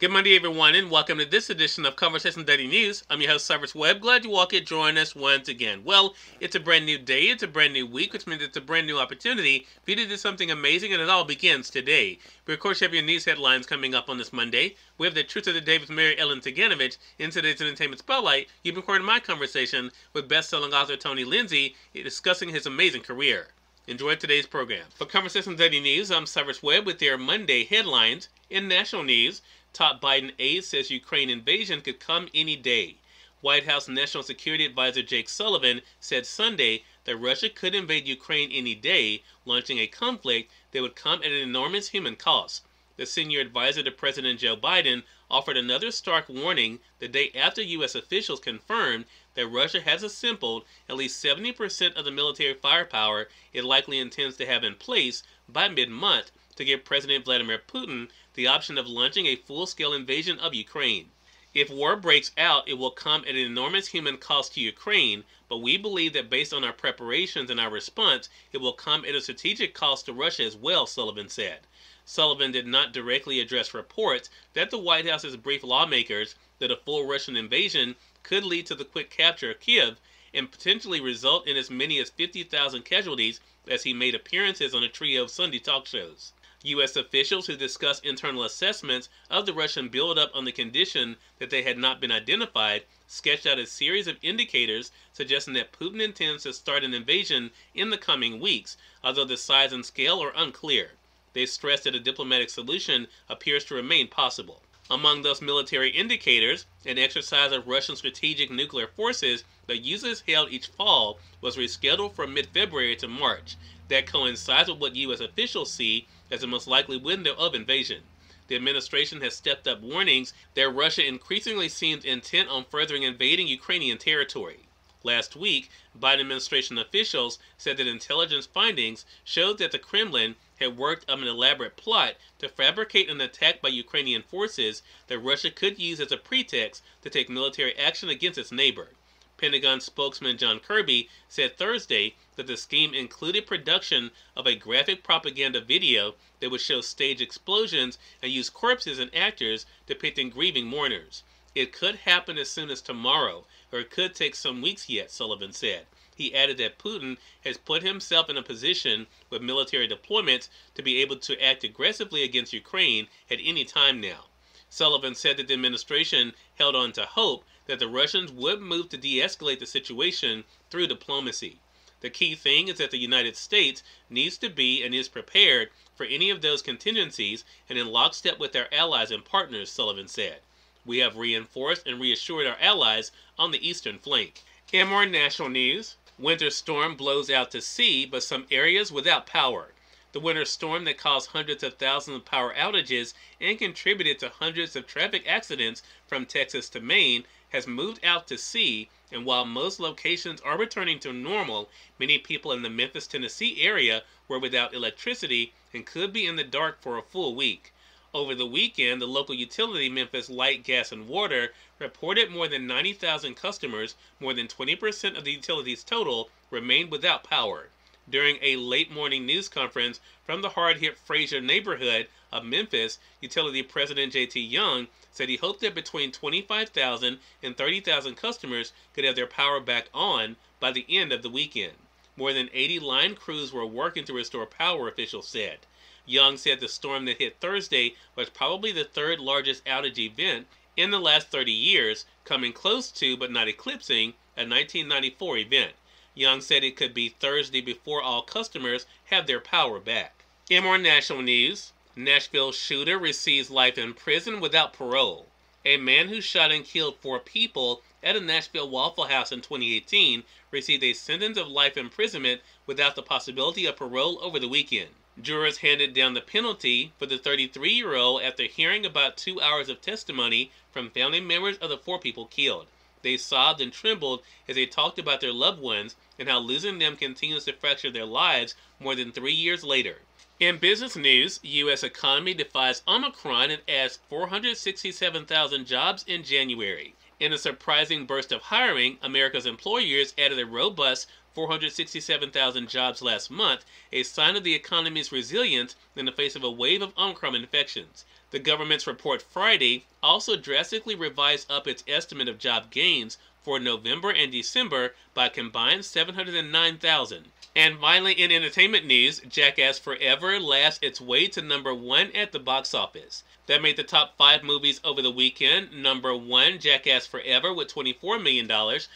Good Monday, everyone, and welcome to this edition of Conversation Daily News. I'm your host, Cyrus Webb. Glad you all could join us once again. Well, it's a brand new day, it's a brand new week, which means it's a brand new opportunity for you to do something amazing, and it all begins today. We, of course, have your news headlines coming up on this Monday. We have the Truth of the Day with Mary Ellen Ciganovich. In today's Entertainment Spotlight, you've been hearing my conversation with best-selling author Tony Lindsay discussing his amazing career. Enjoy today's program. For Conversation Daily News, I'm Cyrus Webb with their Monday headlines. In national news, top Biden aide says Ukraine invasion could come any day. White House National Security Advisor Jake Sullivan said Sunday that Russia could invade Ukraine any day, launching a conflict that would come at an enormous human cost. The senior advisor to President Joe Biden offered another stark warning the day after U.S. officials confirmed that Russia has assembled at least 70% of the military firepower it likely intends to have in place by mid-month to give President Vladimir Putin the option of launching a full-scale invasion of Ukraine. If war breaks out, it will come at an enormous human cost to Ukraine, but we believe that based on our preparations and our response, it will come at a strategic cost to Russia as well, Sullivan said. Sullivan did not directly address reports that the White House has briefed lawmakers that a full Russian invasion could lead to the quick capture of Kiev and potentially result in as many as 50,000 casualties, as he made appearances on a trio of Sunday talk shows. U.S. officials who discussed internal assessments of the Russian buildup on the condition that they had not been identified sketched out a series of indicators suggesting that Putin intends to start an invasion in the coming weeks, although the size and scale are unclear. They stressed that a diplomatic solution appears to remain possible. Among those military indicators, an exercise of Russian strategic nuclear forces that usually held each fall was rescheduled from mid-February to March. That coincides with what U.S. officials see as the most likely window of invasion. The administration has stepped up warnings that Russia increasingly seems intent on furthering invading Ukrainian territory. Last week, Biden administration officials said that intelligence findings showed that the Kremlin had worked up an elaborate plot to fabricate an attack by Ukrainian forces that Russia could use as a pretext to take military action against its neighbor. Pentagon spokesman John Kirby said Thursday that the scheme included production of a graphic propaganda video that would show stage explosions and use corpses and actors depicting grieving mourners. It could happen as soon as tomorrow, or it could take some weeks yet, Sullivan said. He added that Putin has put himself in a position with military deployments to be able to act aggressively against Ukraine at any time now. Sullivan said that the administration held on to hope that the Russians would move to de-escalate the situation through diplomacy. The key thing is that the United States needs to be and is prepared for any of those contingencies and in lockstep with our allies and partners, Sullivan said. We have reinforced and reassured our allies on the eastern flank. In more national news, winter storm blows out to sea, but some areas without power. The winter storm that caused hundreds of thousands of power outages and contributed to hundreds of traffic accidents from Texas to Maine has moved out to sea, and while most locations are returning to normal, many people in the Memphis, Tennessee area were without electricity and could be in the dark for a full week. Over the weekend, the local utility Memphis Light, Gas, and Water reported more than 90,000 customers, more than 20% of the utility's total, remained without power. During a late morning news conference from the hard-hit Fraser neighborhood of Memphis, utility president J.T. Young said he hoped that between 25,000 and 30,000 customers could have their power back on by the end of the weekend. More than 80 line crews were working to restore power, officials said. Young said the storm that hit Thursday was probably the third largest outage event in the last 30 years, coming close to but not eclipsing a 1994 event. Young said it could be Thursday before all customers have their power back. In more national news, Nashville shooter receives life in prison without parole. A man who shot and killed 4 people at a Nashville Waffle House in 2018 received a sentence of life imprisonment without the possibility of parole over the weekend. Jurors handed down the penalty for the 33-year-old after hearing about 2 hours of testimony from family members of the 4 people killed. They sobbed and trembled as they talked about their loved ones and how losing them continues to fracture their lives more than 3 years later. In business news, U.S. economy defies Omicron and adds 467,000 jobs in January. In a surprising burst of hiring, America's employers added a robust 467,000 jobs last month, a sign of the economy's resilience in the face of a wave of Omicron infections. The government's report Friday also drastically revised up its estimate of job gains for November and December by a combined 709,000. And finally, in entertainment news, Jackass Forever lasts its way to #1 at the box office. That made the top 5 movies over the weekend. #1, Jackass Forever with $24 million. #2,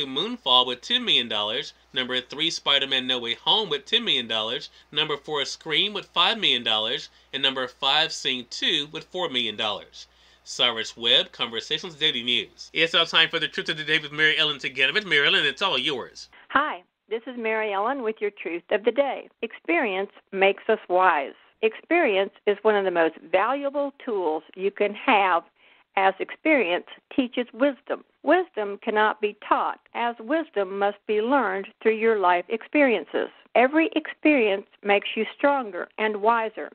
Moonfall with $10 million. #3, Spider-Man No Way Home with $10 million. #4, Scream with $5 million. And #5, Sing 2 with $4 million. Cyrus Webb, Conversations Daily News. It's our time for the Truth of the Day with Mary Ellen Ciganovich. Mary Ellen, it's all yours. Hi, this is Mary Ellen with your Truth of the Day. Experience makes us wise. Experience is one of the most valuable tools you can have, as experience teaches wisdom. Wisdom cannot be taught, as wisdom must be learned through your life experiences. Every experience makes you stronger and wiser,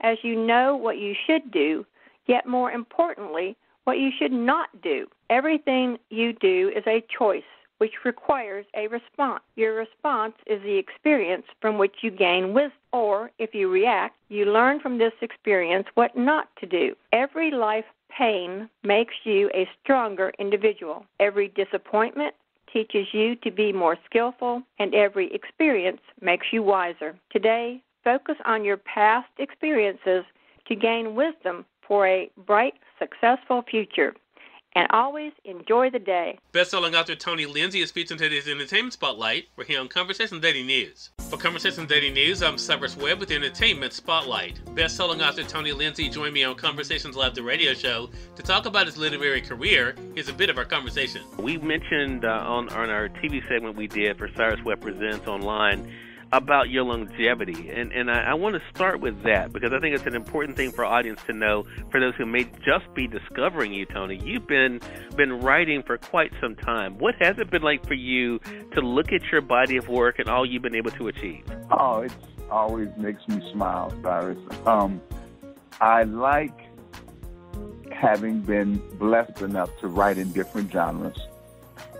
as you know what you should do, yet more importantly, what you should not do. Everything you do is a choice, which requires a response. Your response is the experience from which you gain wisdom. Or, if you react, you learn from this experience what not to do. Every life pain makes you a stronger individual. Every disappointment teaches you to be more skillful, and every experience makes you wiser. Today, focus on your past experiences to gain wisdom for a bright, successful future. And always enjoy the day. Best-selling author Tony Lindsay is featured in today's Entertainment Spotlight. We're here on Conversation Daily News. For Conversation Daily News, I'm Cyrus Webb with the Entertainment Spotlight. Best-selling author Tony Lindsay joined me on Conversations Live, the radio show, to talk about his literary career. Here's a bit of our conversation. We mentioned on our TV segment we did for Cyrus Webb Presents Online about your longevity, and I want to start with that because I think it's an important thing for our audience to know. For those who may just be discovering you, Tony, you've been writing for quite some time. What has it been like for you to look at your body of work and all you've been able to achieve? Oh, it always makes me smile, Cyrus. I like having been blessed enough to write in different genres.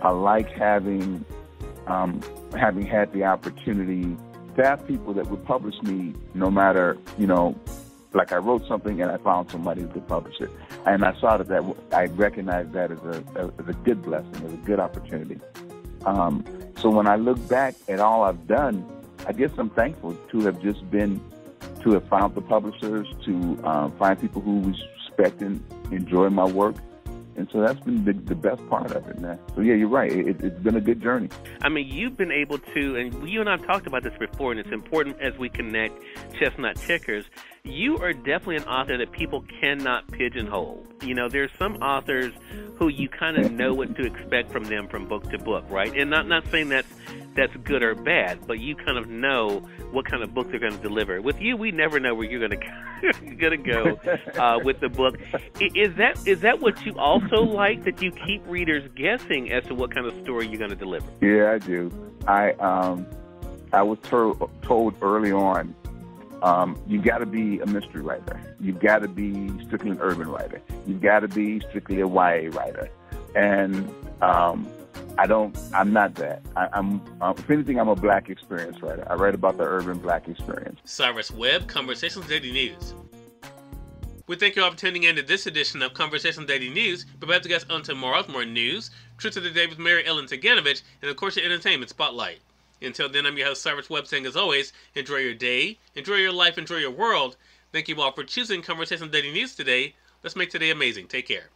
I like having had the opportunity to have people that would publish me no matter, like I wrote something and I found somebody who could publish it. And I saw that I recognized that as a good blessing, as a good opportunity. So when I look back at all I've done, I guess I'm thankful to have found the publishers, to find people who respect and enjoy my work. And so that's been the best part of it, man. So, yeah, you're right. It's been a good journey. I mean, you've been able to, and you and I have talked about this before, and it's important as we connect chestnut checkers. You are definitely an author that people cannot pigeonhole. There's some authors who you kind of know what to expect from them from book to book, right? And not saying that's good or bad, but you kind of know what kind of book they're going to deliver. With you, we never know where you're going to go with the book. Is that what you also like, that you keep readers guessing as to what kind of story you're going to deliver? Yeah, I do. I was told early on, you got to be a mystery writer. You've got to be strictly an urban writer. You've got to be strictly a YA writer. And I'm not that. If anything, I'm a black experience writer. I write about the urban black experience. Cyrus Webb, Conversations Daily News. We thank you all for tuning in to this edition of Conversations Daily News. We'll be back to guys on tomorrow with more news, Truth of the Day with Mary Ellen Ciganovich, and of course your Entertainment Spotlight. Until then, I'm your host, Cyrus Webb, saying as always, enjoy your day, enjoy your life, enjoy your world. Thank you all for choosing Conversations Daily News today. Let's make today amazing. Take care.